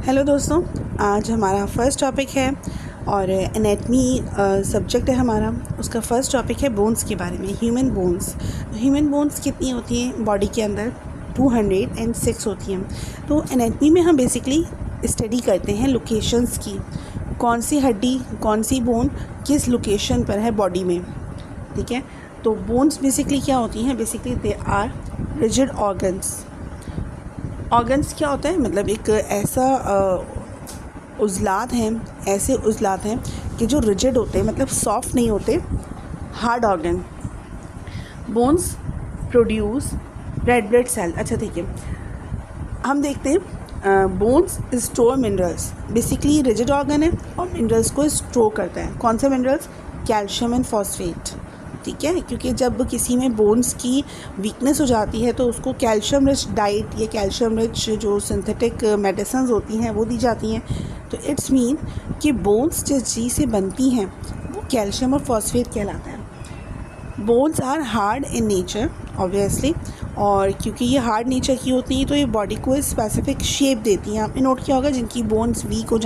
Hello दोस्तों, आज हमारा फर्स्ट टॉपिक है और एनाटमी सब्जेक्ट है हमारा। उसका फर्स्ट टॉपिक है बोन्स के बारे में। Human bones. ह्यूमन बोन्स कितनी होती हैं बॉडी के अंदर? 206 होती हैं। तो एनाटमी में हम बेसिकली स्टडी करते हैं लोकेशंस की, कौन सी हड्डी, कौन सी बोन किस लोकेशन पर है बॉडी में। ठीक है, तो बोन्स बेसिकली क्या होती हैं? Basically they are rigid organs. Organs क्या होता है? मतलब एक ऐसा उज़लात हैं, ऐसे उज़लात हैं कि जो रिजिड होते हैं, मतलब सॉफ्ट नहीं होते, hard organ. Bones produce red blood cell. अच्छा ठीक है, हम देखते हैं bones store minerals. Basically rigid organ है और मिनरल्स को स्टोर करता है। कौन से मिनरल्स? Calcium and phosphate. ठीक है, क्योंकि जब किसी में बोन्स की वीकनेस हो जाती है तो उसको कैल्शियम रिच डाइट या कैल्शियम रिच जो सिंथेटिक मेडिसिन होती हैं वो दी जाती हैं। तो इट्स मीन कि बोन्स जिस चीज़ से बनती हैं वो कैल्शियम और फॉस्फेट कहलाता है। Bones are hard in nature obviously, और क्योंकि ये हार्ड नेचर की होती हैं तो ये बॉडी को स्पेसिफिक शेप देती हैं। आपने नोट किया होगा जिनकी बोन्स वीक हो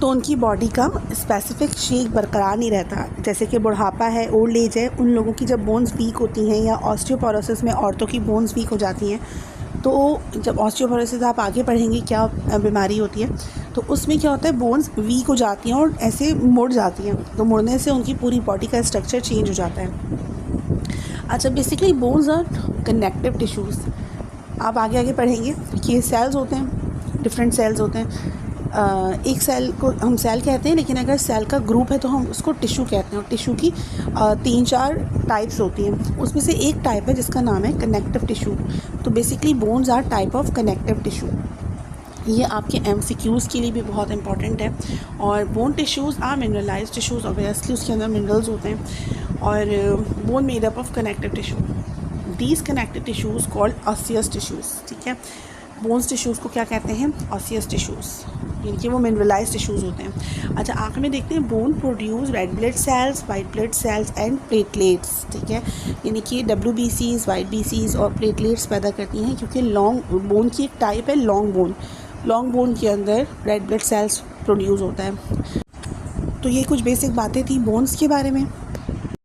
तो उनकी बॉडी का स्पेसिफिक शेप बरकरार नहीं रहता। जैसे कि बुढ़ापा है, ओल्ड एज है, उन लोगों की जब बोन्स वीक होती हैं, या ऑस्टियोपोरोसिस में औरतों की बोन्स वीक हो जाती हैं। तो जब ऑस्टियोपोरोसिस आप आगे पढ़ेंगे क्या बीमारी होती है, तो उसमें क्या होता है, बोन्स वीक हो जाती हैं और ऐसे मुड़ जाती हैं। तो मुड़ने से उनकी पूरी बॉडी का स्ट्रक्चर चेंज हो जाता है। अच्छा, basically bones are connective tissues. आप आगे आगे पढ़ेंगे कि सेल्स होते हैं, डिफरेंट सेल्स होते हैं। एक सेल को हम सेल कहते हैं, लेकिन अगर सेल का ग्रुप है तो हम उसको टिश्यू कहते हैं। और टिश्यू की 3-4 टाइप्स होती हैं। उसमें से एक टाइप है जिसका नाम है कनेक्टिव टिश्यू। तो basically bones are type of connective tissue. ये आपके MCQs के लिए भी बहुत इंपॉर्टेंट है। और bone tissues are mineralised tissues, obviously उसके अंदर मिनरल्स होते हैं। और bone made up of connective tissue. These connective tissues called osseous tissues. ठीक है, बोन्स टिश्यूज़ को क्या कहते हैं? ऑसियस टिश्यूज़, यानी कि वो मिनरलाइज्ड टिश्यूज़ होते हैं। अच्छा, आखिर में देखते हैं bone produce red blood cells, white blood cells and platelets. ठीक है, यानी कि WBCs, वाइट BCs और प्लेटलेट्स पैदा करती हैं, क्योंकि लॉन्ग बोन की एक टाइप है लॉन्ग बोन। लॉन्ग बोन के अंदर रेड ब्लड सेल्स प्रोड्यूस होता है। तो ये कुछ बेसिक बातें थी बोन्स के बारे में।